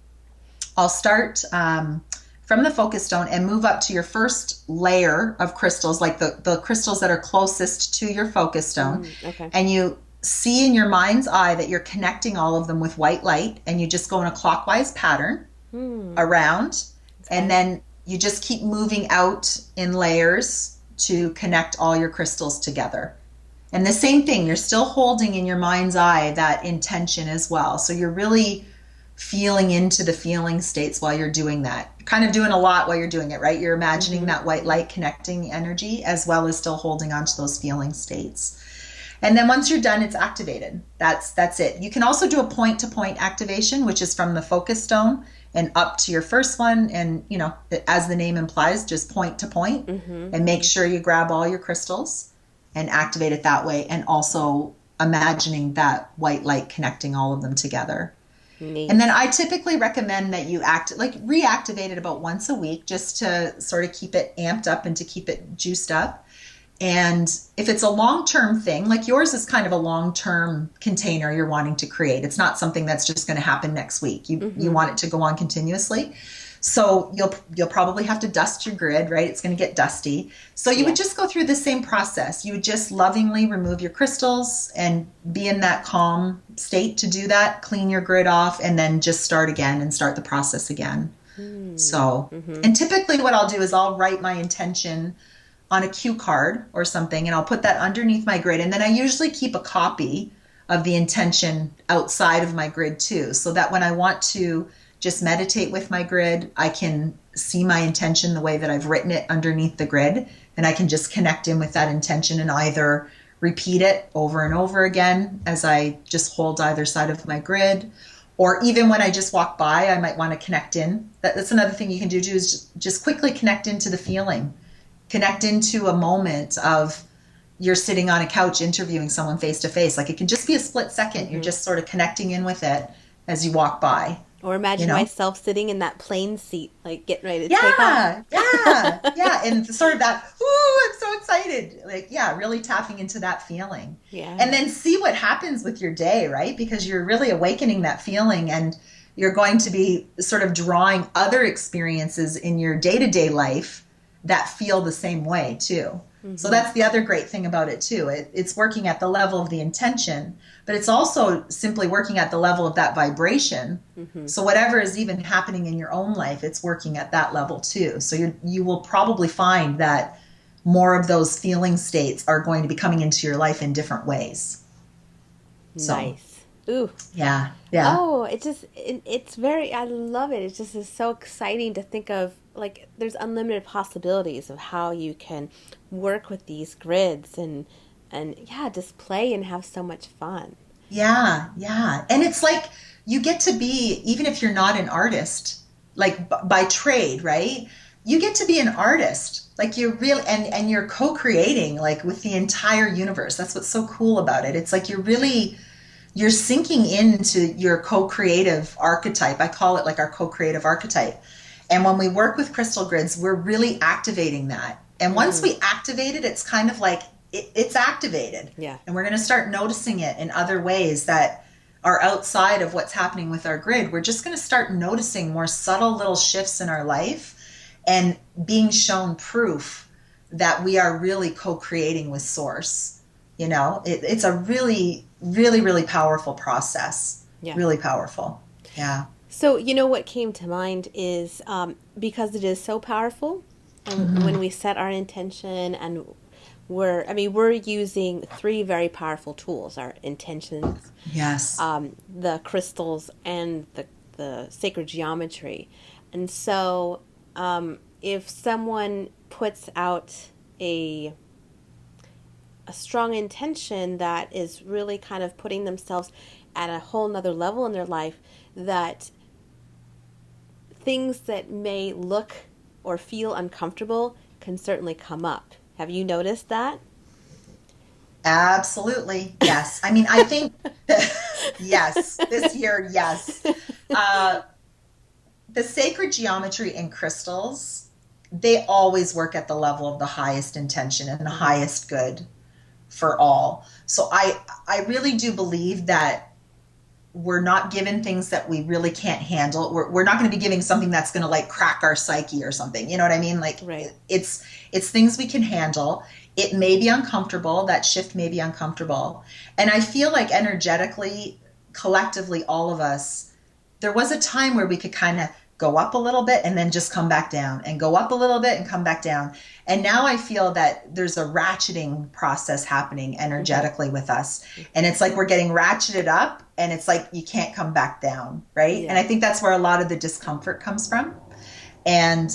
B: I'll start from the focus stone and move up to your first layer of crystals, like the crystals that are closest to your focus stone.
A: Okay.
B: And you see in your mind's eye that you're connecting all of them with white light, and you just go in a clockwise pattern
A: Hmm.
B: around. And
A: Okay.
B: then you just keep moving out in layers to connect all your crystals together. And the same thing, you're still holding in your mind's eye that intention as well. So you're really feeling into the feeling states while you're doing that. You're kind of doing a lot while you're doing it, right? You're imagining
A: Mm-hmm.
B: that white light connecting the energy as well as still holding on to those feeling states. And then once you're done, it's activated. That's it. You can also do a point to point activation, which is from the focus stone and up to your first one. And, as the name implies, just point to point,
A: Mm-hmm.
B: and make sure you grab all your crystals and activate it that way. And also imagining that white light connecting all of them together. And then
A: Neat.
B: I typically recommend that you reactivate it about once a week just to sort of keep it amped up and to keep it juiced up. And if it's a long-term thing, like yours is kind of a long-term container you're wanting to create. It's not something that's just going to happen next week. You
A: Mm-hmm.
B: want it to go on continuously. So you'll probably have to dust your grid, right? It's going to get dusty. So you would
A: Yeah.
B: just go through the same process. You would just lovingly remove your crystals and be in that calm state to do that, clean your grid off, and then just start again and start the process again. So,
A: Mm-hmm.
B: and typically what I'll do is I'll write my intention on a cue card or something, and I'll put that underneath my grid. And then I usually keep a copy of the intention outside of my grid too, so that when I want to just meditate with my grid, I can see my intention the way that I've written it underneath the grid, and I can just connect in with that intention and either repeat it over and over again as I just hold either side of my grid. Or even when I just walk by, I might want to connect in. That's another thing you can do too, is just quickly connect into the feeling. Connect into a moment of you're sitting on a couch interviewing someone face to face. Like it can just be a split second. You're
A: Mm-hmm.
B: just sort of connecting in with it as you walk by,
A: Or
B: you
A: imagine
B: know?
A: myself sitting in that plane seat, like getting ready to take off.
B: Yeah, yeah, yeah. And sort of that, ooh, I'm so excited. Like, yeah, really tapping into that feeling. And
A: Yeah.
B: then see what happens with your day, right? Because you're really awakening that feeling, and you're going to be sort of drawing other experiences in your day to day life that feel the same way too. So
A: Mm-hmm.
B: that's the other great thing about it too. It's working at the level of the intention, but it's also simply working at the level of that vibration.
A: Mm-hmm.
B: So whatever is even happening in your own life, it's working at that level too. So you will probably find that more of those feeling states are going to be coming into your life in different ways. So
A: Nice. Ooh.
B: yeah, yeah,
A: Oh, it's very, I love it. It's just is so exciting to think of, like, there's unlimited possibilities of how you can work with these grids and yeah, just play and have so much fun.
B: yeah, yeah. And it's like you get to be, even if you're not an artist, like by trade, right? You get to be an artist. Like you're real, and you're co-creating like with the entire universe. That's what's so cool about it. It's like you're sinking into your co-creative archetype. I call it like our co-creative archetype. And when we work with crystal grids, we're really activating that. And once
A: Mm-hmm.
B: we activate it, it's kind of like it's activated.
A: Yeah.
B: And we're going to start noticing it in other ways that are outside of what's happening with our grid. We're just going to start noticing more subtle little shifts in our life and being shown proof that we are really co-creating with source. It's a really, really, really powerful process.
A: Yeah.
B: Really powerful. Yeah.
A: So, what came to mind is because it is so powerful, and when
B: Hmm.
A: we set our intention and we're using three very powerful tools: our intentions,
B: Yes.
A: the crystals, and the sacred geometry. And so, if someone puts out a a strong intention that is really kind of putting themselves at a whole nother level in their life, that things that may look or feel uncomfortable can certainly come up. Have you noticed that?
B: Absolutely. Yes. I mean, I think yes, this year, yes. Uh, the sacred geometry and crystals, they always work at the level of the highest intention and the
A: Mm-hmm.
B: highest good for all. So I really do believe that we're not given things that we really can't handle. We're not going to be giving something that's going to like crack our psyche or something. You know what I mean? Like
A: Right.
B: it's things we can handle. It may be uncomfortable. That shift may be uncomfortable. And I feel like energetically, collectively, all of us, there was a time where we could kind of go up a little bit and then just come back down and go up a little bit and come back down. And now I feel that there's a ratcheting process happening
A: Mm-hmm.
B: energetically with us. And it's like we're getting ratcheted up and it's like you can't come back down, right? And
A: Yeah.
B: I think that's where a lot of the discomfort comes from. And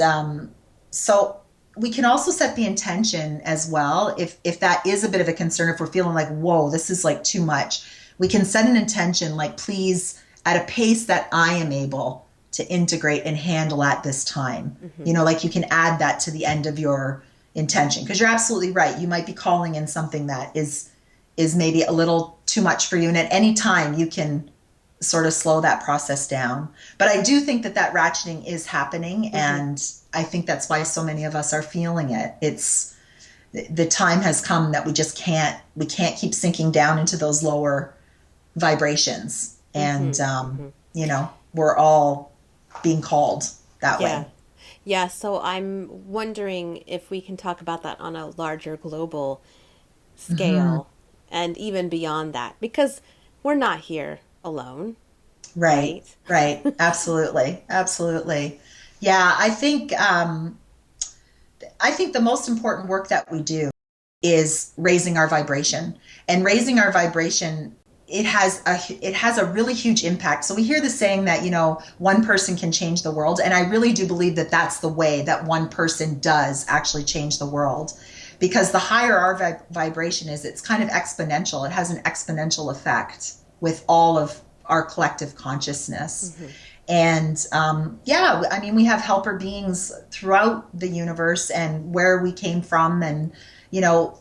B: so we can also set the intention as well. If that is a bit of a concern, if we're feeling like, whoa, this is like too much, we can set an intention like, please, at a pace that I am able to integrate and handle at this time.
A: Mm-hmm.
B: Like you can add that to the end of your intention because you're absolutely right. You might be calling in something that is maybe a little too much for you, and at any time you can sort of slow that process down. But I do think that that ratcheting is happening,
A: Mm-hmm.
B: and I think that's why so many of us are feeling it. It's the time has come that we can't keep sinking down into those lower vibrations, and
A: Mm-hmm. Mm-hmm.
B: we're all being called that
A: Yeah.
B: way.
A: Yeah. So I'm wondering if we can talk about that on a larger global
B: Hmm.
A: scale and even beyond that, because we're not here alone,
B: Right,
A: right?
B: right, absolutely, absolutely. Yeah, I think the most important work that we do is raising our vibration, and raising our vibration, it has a really huge impact. So we hear the saying that one person can change the world, and I really do believe that that's the way that one person does actually change the world, because the higher our vibration is, it's kind of exponential. It has an exponential effect with all of our collective consciousness.
A: Mm-hmm.
B: And yeah, I mean, we have helper beings throughout the universe and where we came from, and you know,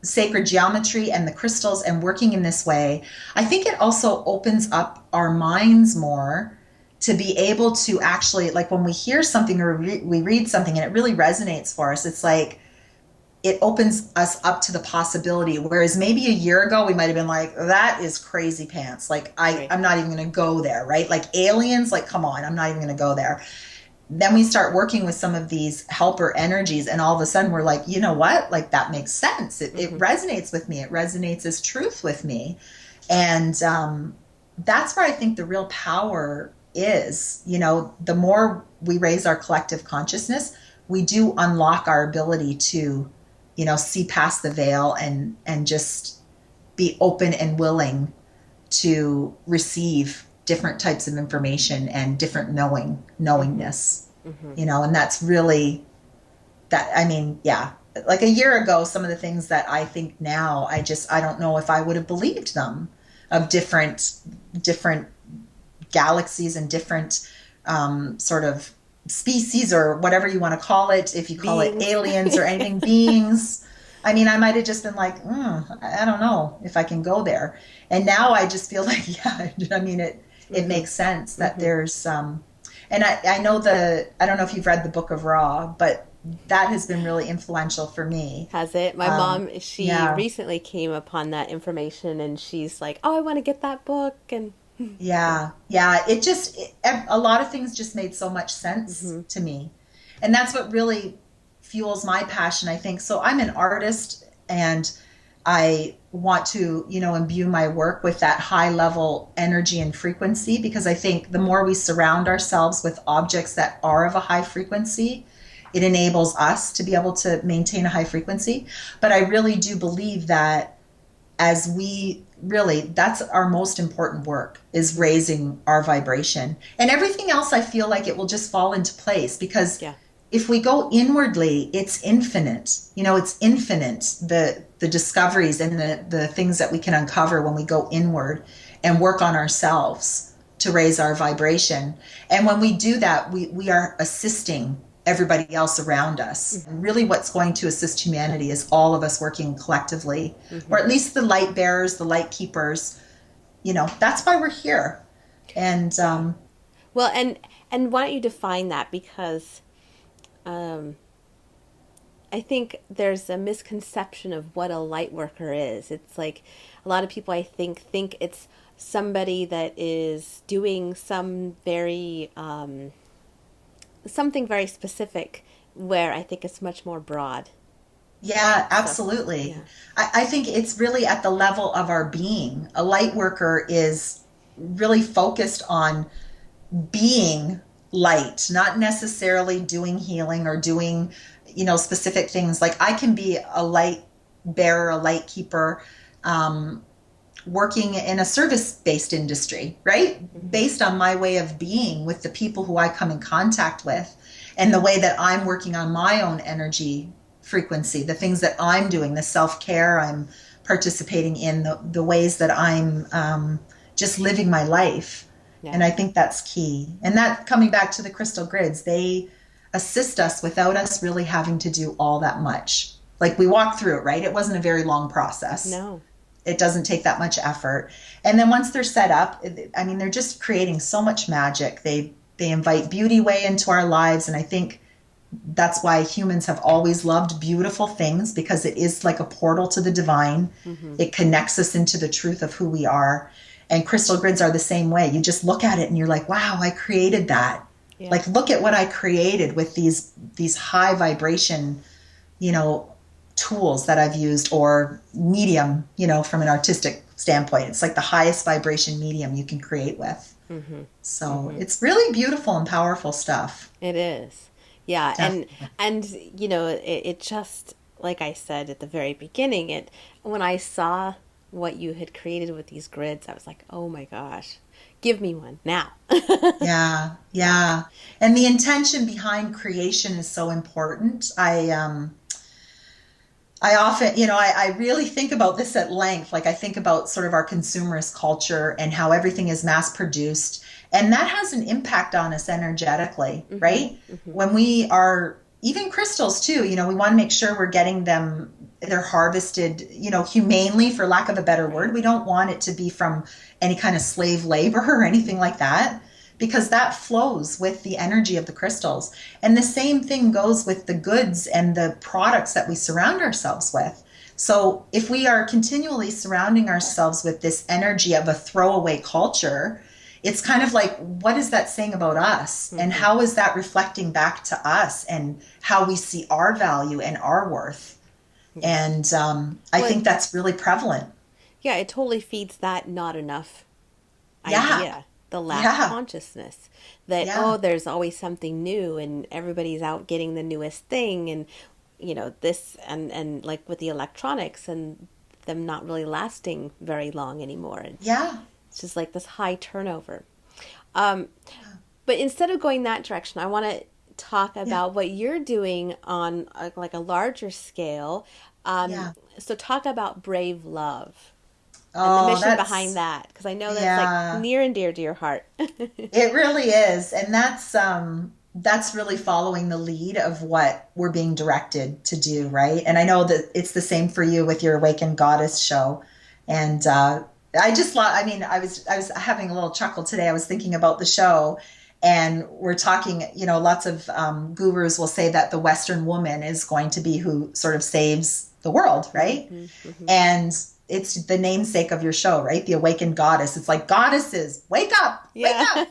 B: sacred geometry and the crystals and working in this way. I think it also opens up our minds more to be able to actually, like, when we hear something or we read something and it really resonates for us, it's like it opens us up to the possibility. Whereas maybe a year ago we might have been like, that is crazy pants. Like
A: Right.
B: I'm not even going to go there, right? Like aliens, like come on, I'm not even going to go there. Then we start working with some of these helper energies, and all of a sudden we're like, you know what? Like that makes sense. It
A: Mm-hmm.
B: resonates with me. It resonates as truth with me. And that's where I think the real power is. The more we raise our collective consciousness, we do unlock our ability to, see past the veil and just be open and willing to receive different types of information and different
A: Mm-hmm.
B: knowingness.
A: Mm-hmm.
B: And that's really that. I mean, yeah, like a year ago, some of the things that I think now, I don't know if I would have believed them, of different galaxies and different sort of species, or whatever you want to call it, if you call it
A: Beings.
B: aliens or anything, beings. I mean, I might have just been like, I don't know if I can go there. And now I just feel like, yeah, I mean, it
A: Mm-hmm.
B: makes sense that
A: Mm-hmm.
B: there's and I know I don't know if you've read the Book of Ra, but that has been really influential for me.
A: Has it? My mom, she
B: Yeah.
A: recently came upon that information and she's like, "Oh, I want to get that book." And
B: Yeah, yeah. A lot of things just made so much sense
A: hmm
B: to me. And that's what really fuels my passion, I think. So I'm an artist, and I want to, imbue my work with that high level energy and frequency, because I think the more we surround ourselves with objects that are of a high frequency, it enables us to be able to maintain a high frequency. But I really do believe that as we really, that's our most important work, is raising our vibration, and everything else I feel like it will just fall into place, because
A: Yeah.
B: if we go inwardly, it's infinite. It's infinite, the discoveries and the things that we can uncover when we go inward and work on ourselves to raise our vibration. And when we do that, we are assisting everybody else around us. And really, what's going to assist humanity is all of us working collectively,
A: Mm-hmm.
B: or at least the light bearers, the light keepers. That's why we're here. And
A: Yeah. Well, and why don't you define that? Because um, I think there's a misconception of what a light worker is. It's like a lot of people I think it's somebody that is doing something very specific, where I think it's much more broad.
B: Yeah,
A: So
B: absolutely.
A: yeah,
B: I think it's really at the level of our being. A light worker is really focused on being light, not necessarily doing healing or doing, specific things. Like I can be a light bearer, a light keeper, um, working in a service-based industry, right?
A: hmm,
B: Based on my way of being with the people who I come in contact with, and the way that I'm working on my own energy frequency, the things that I'm doing, the self-care I'm participating in, the ways that I'm just living my life.
A: yeah,
B: And I think that's key. And that, coming back to the crystal grids, they assist us without us really having to do all that much. Like we walked through it, right? It wasn't a very long process.
A: no,
B: It doesn't take that much effort. And then once they're set up, I mean, they're just creating so much magic. They invite beauty way into our lives, and I think that's why humans have always loved beautiful things, because it is like a portal to the divine.
A: hmm,
B: It connects us into the truth of who we are. And crystal grids are the same way. You just look at it and you're like, wow, I created that.
A: yeah,
B: Like, look at what I created with these high vibration, you know, tools that I've used, or medium, from an artistic standpoint. It's like the highest vibration medium you can create with.
A: hmm,
B: So
A: hmm.
B: it's really beautiful and powerful stuff.
A: It is. Yeah,
B: Definitely.
A: and it just, like I said at the very beginning, it when I saw what you had created with these grids, I was like, "Oh my gosh. Give me one now."
B: Yeah,
A: Yeah.
B: yeah. And the intention behind creation is so important. I often, I really think about this at length. Like I think about sort of our consumerist culture and how everything is mass produced. And that has an impact on us energetically,
A: Hmm,
B: right?
A: hmm.
B: When we are, even crystals too, we want to make sure we're getting them, they're harvested, humanely, for lack of a better word.
A: Right.
B: We don't want it to be from any kind of slave labor or anything like that, because that flows with the energy of the crystals. And the same thing goes with the goods and the products that we surround ourselves with. So if we are continually surrounding ourselves with this energy of a throwaway culture, it's kind of like, what is that saying about us? And
A: Hmm.
B: how is that reflecting back to us and how we see our value and our worth?
A: Yeah.
B: And I
A: Well,
B: think that's really prevalent.
A: yeah, it totally feeds that not enough
B: Yeah,
A: idea, the lack
B: yeah,
A: consciousness that,
B: yeah,
A: oh, there's always something new and everybody's out getting the newest thing, and this, and like with the electronics and them not really lasting very long anymore. And
B: yeah,
A: it's just like this high turnover. Um, but instead of going that direction, I want to talk
B: yeah,
A: about what you're doing on like a larger scale. Um,
B: yeah.
A: so talk about Brave Love and the
B: Oh,
A: mission behind
B: that's,
A: that, because I know that's like
B: yeah.
A: near and dear to your heart.
B: It really is. And that's really following the lead of what we're being directed to do, right? And I know that it's the same for you with your Awakened Goddess show. And I mean, I was having a little chuckle today. I was thinking about the show, and we're talking, lots of gurus will say that the Western woman is going to be who sort of saves the world, right?
A: Hmm, hmm.
B: And it's the namesake of your show, right? The Awakened Goddess. It's like, goddesses, wake
A: Yeah.
B: up,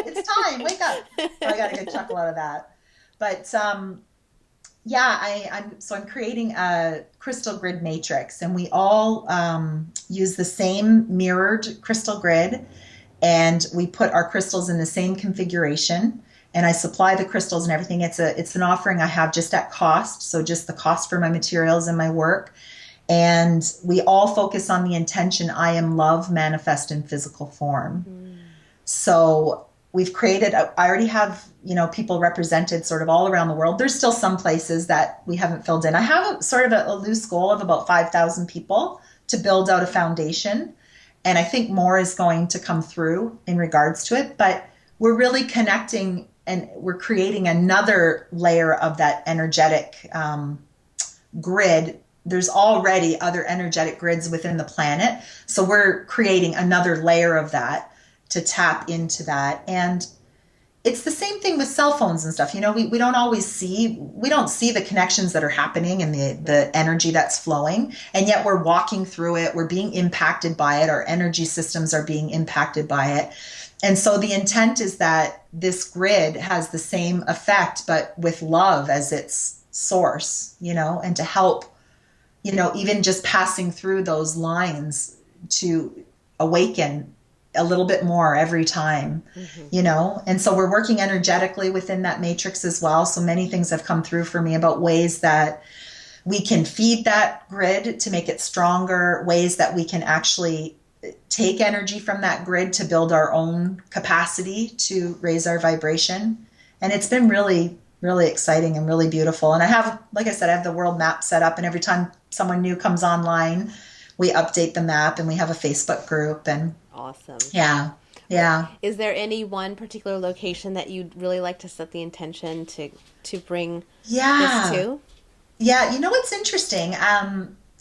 B: it's time, wake up. So I got a good chuckle out of that. But yeah, I'm creating a crystal grid matrix, and we all use the same mirrored crystal grid, and we put our crystals in the same configuration. And I supply the crystals and everything. It's an offering I have just at cost, so just the cost for my materials and my work. And we all focus on the intention: I am love manifest in physical form.
A: Mm.
B: So we've created, I already have, people represented sort of all around the world. There's still some places that we haven't filled in. I have sort of a loose goal of about 5,000 people to build out a foundation. And I think more is going to come through in regards to it. But we're really connecting, and we're creating another layer of that energetic grid. There's already other energetic grids within the planet. So we're creating another layer of that to tap into that. And it's the same thing with cell phones and stuff. We don't see the connections that are happening and the energy that's flowing. And yet we're walking through it. We're being impacted by it. Our energy systems are being impacted by it. And so the intent is that this grid has the same effect, but with love as its source, and to help, even just passing through those lines to awaken a little bit more every time, And so we're working energetically within that matrix as well. So many things have come through for me about ways that we can feed that grid to make it stronger, ways that we can actually take energy from that grid to build our own capacity to raise our vibration. And it's been really, really exciting and really beautiful. And I have, like I said, I have the world map set up, and every time someone new comes online, we update the map, and we have a Facebook group. And
A: Awesome.
B: yeah, yeah.
A: Is there any one particular location that you'd really like to set the intention to bring this
B: Yeah.
A: to?
B: Yeah, what's interesting?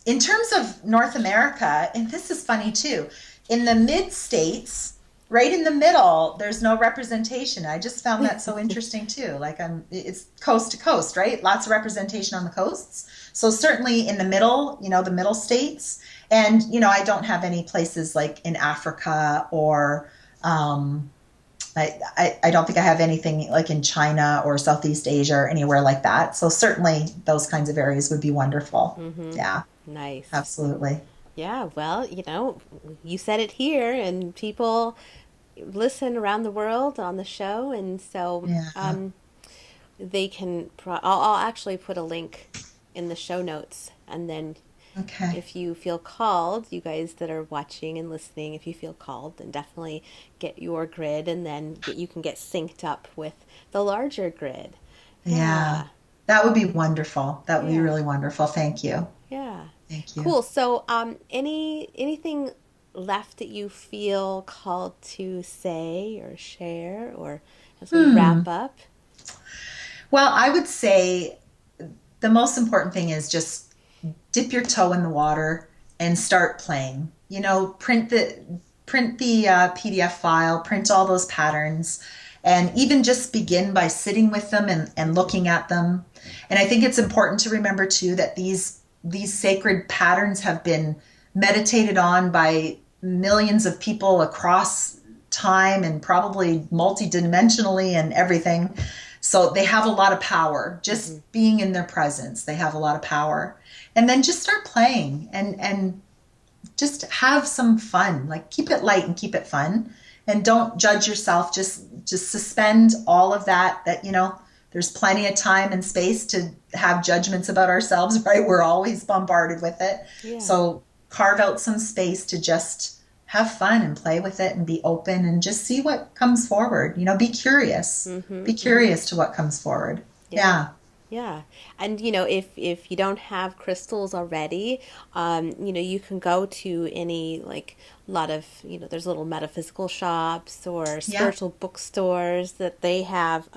B: In terms of North America, and this is funny too, in the mid states, right in the middle, there's no representation. I just found that so interesting too. Like it's coast to coast, right? Lots of representation on the coasts. So certainly in the middle, the middle states, and I don't have any places like in Africa or I don't think I have anything like in China or Southeast Asia or anywhere like that. So certainly those kinds of areas would be wonderful.
A: Mm-hmm.
B: Yeah,
A: Nice.
B: absolutely.
A: Yeah, well, you said it here, and people listen around the world on the show, and so
B: Yeah.
A: they can. I'll actually put a link in the show notes, and then
B: Okay.
A: if you feel called, you guys that are watching and listening, if you feel called, then definitely get your grid, and then you can get synced up with the larger grid.
B: Yeah.
A: Yeah,
B: That would be wonderful. That would be
A: yeah,
B: really wonderful. Thank you.
A: yeah.
B: Thank you.
A: Cool. So, anything left that you feel called to say or share, or as we
B: Hmm.
A: wrap up?
B: Well, I would say the most important thing is just dip your toe in the water and start playing. Print the PDF file, print all those patterns, and even just begin by sitting with them and looking at them. And I think it's important to remember too that these sacred patterns have been meditated on by millions of people across time and probably multidimensionally and everything. So they have a lot of power.
A: Mm-hmm.
B: Just being in their presence, they have a lot of power. And then just start playing and just have some fun. Like keep it light and keep it fun. And don't judge yourself. Just suspend all of that there's plenty of time and space to have judgments about ourselves, right? We're always bombarded with it.
A: Yeah.
B: So carve out some space to just have fun and play with it and be open and just see what comes forward. Be curious.
A: Mm-hmm.
B: Be
A: Mm-hmm.
B: curious to what comes forward.
A: Yeah.
B: Yeah.
A: Yeah. And if you don't have crystals already, you can go to any like lot of, there's little metaphysical shops or
B: Yeah.
A: spiritual bookstores that they have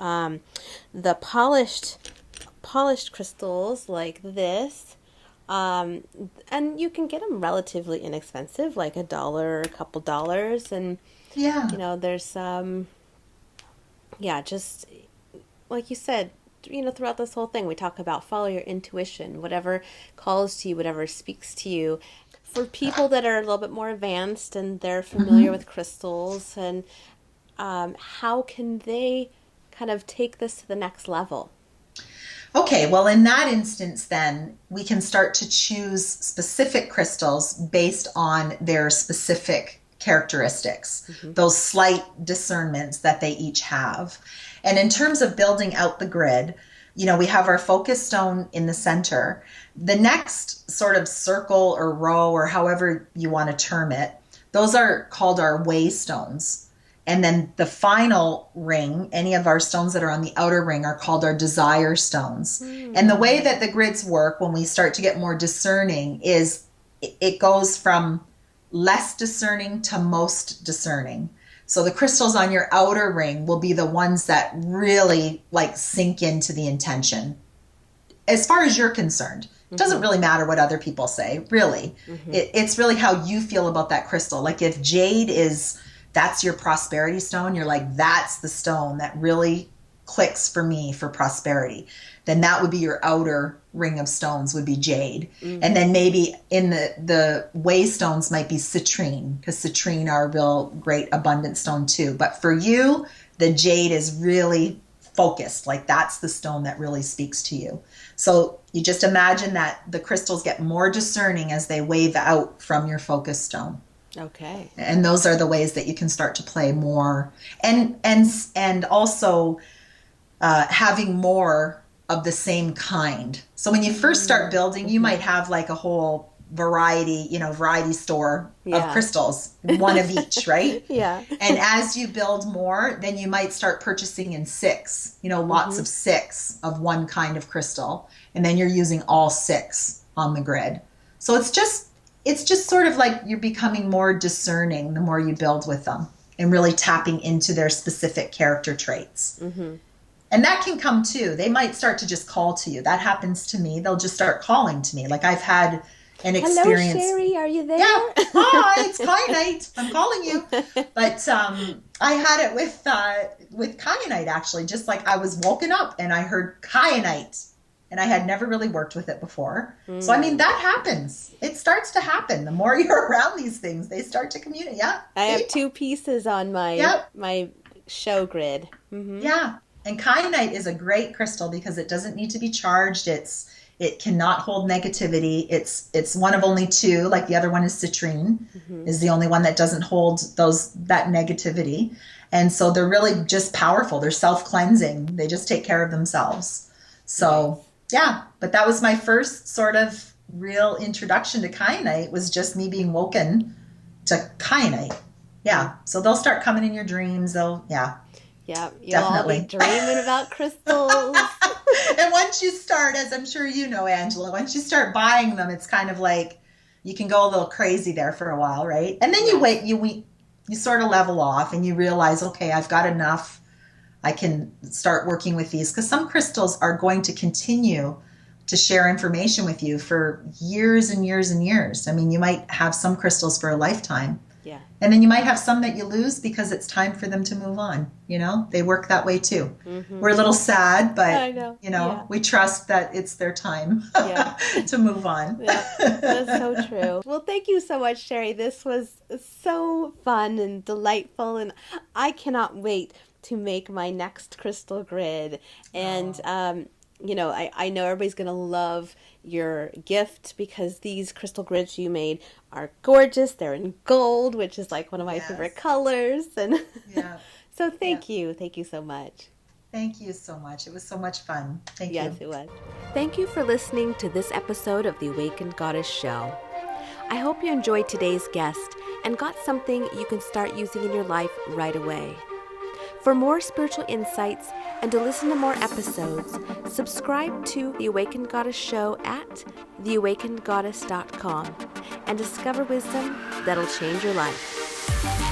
A: the polished crystals like this. Um, and you can get them relatively inexpensive, like $1, a couple dollars, and
B: Yeah.
A: there's yeah, just like you said, throughout this whole thing, we talk about follow your intuition, whatever calls to you, whatever speaks to you. For people that are a little bit more advanced and they're familiar
B: Hmm.
A: with crystals, and how can they kind of take this to the next level?
B: Okay, well, in that instance, then we can start to choose specific crystals based on their specific characteristics,
A: Mm-hmm.
B: those slight discernments that they each have. And in terms of building out the grid, we have our focus stone in the center. The next sort of circle or row, or however you want to term it, those are called our way stones. And then the final ring, any of our stones that are on the outer ring, are called our desire stones. And the way
A: Mm.
B: that the grids work when we start to get more discerning is it goes from less discerning to most discerning. So the crystals on your outer ring will be the ones that really like sink into the intention. As far as you're concerned, it doesn't
A: Mm-hmm.
B: really matter what other people say, really.
A: Mm-hmm.
B: It's really how you feel about that crystal. Like if jade is, that's your prosperity stone, you're like, that's the stone that really clicks for me for prosperity, then that would be your outer ring of stones would be jade. And
A: Mm-hmm.
B: then maybe in the way stones might be citrine, because citrine are a real great abundant stone too. But for you, the jade is really focused, like that's the stone that really speaks to you. So you just imagine that the crystals get more discerning as they wave out from your focus stone.
A: Okay.
B: And those are the ways that you can start to play more, and also having more of the same kind. So when you first start building, you
A: Mm-hmm.
B: might have like a whole variety store of
A: Yeah.
B: crystals, one of each, right?
A: Yeah.
B: And as you build more, then you might start purchasing in six, lots
A: Mm-hmm.
B: of six of one kind of crystal. And then you're using all six on the grid. So it's just sort of like you're becoming more discerning the more you build with them and really tapping into their specific character traits.
A: Mm-hmm.
B: And that can come too. They might start to just call to you. That happens to me. They'll just start calling to me. Like I've had an
A: Hello,
B: experience.
A: Sherri. Are you
B: Yeah,
A: there?
B: hi, it's kyanite. I'm calling you. But I had it with kyanite actually. Just like I was woken up and I heard kyanite, and I had never really worked with it before. So I mean
A: Mm.
B: that happens. It starts to happen. The more you're around these things, they start to communicate. Yeah,
A: I have
B: see,
A: two pieces on my
B: yep,
A: my show grid. Mm-hmm.
B: yeah. And kyanite is a great crystal because it doesn't need to be charged. It cannot hold negativity. It's one of only two, like the other one is citrine,
A: Mm-hmm.
B: is the only one that doesn't hold that negativity. And so they're really just powerful. They're self-cleansing. They just take care of themselves.
A: Nice.
B: So yeah, but that was my first sort of real introduction to kyanite, was just me being woken to kyanite. Yeah. So they'll start coming in your dreams. Yeah,
A: Yeah, you'll all be
B: definitely.
A: dreaming about crystals.
B: And once you start, as I'm sure you know, Angela, once you start buying them, it's kind of like you can go a little crazy there for a while, right? And then you
A: Yes.
B: wait, you sort of level off and you realize, okay, I've got enough. I can start working with these, because some crystals are going to continue to share information with you for years and years and years. I mean, you might have some crystals for a lifetime.
A: Yeah.
B: And then you might have some that you lose because it's time for them to move on. They work that way too.
A: Mm-hmm.
B: We're a little sad,
A: I
B: but
A: know. Yeah.
B: we trust that it's their time
A: Yeah.
B: to move on.
A: Yeah. That's so true. Well, thank you so much, Sherri. This was so fun and delightful, and I cannot wait to make my next crystal grid. And
B: Oh,
A: I know everybody's gonna love your gift, because these crystal grids you made are gorgeous. They're in gold, which is like one of my favorite
B: yes.
A: colors. And
B: Yeah.
A: so
B: Yeah.
A: thank you. Thank you so much.
B: Thank you so much. It was so much fun. Thank
A: Yes,
B: you.
A: it was. Thank you for listening to this episode of the Awakened Goddess Show. I hope you enjoyed today's guest and got something you can start using in your life right away. For more spiritual insights and to listen to more episodes, subscribe to The Awakened Goddess Show at theawakenedgoddess.com and discover wisdom that'll change your life.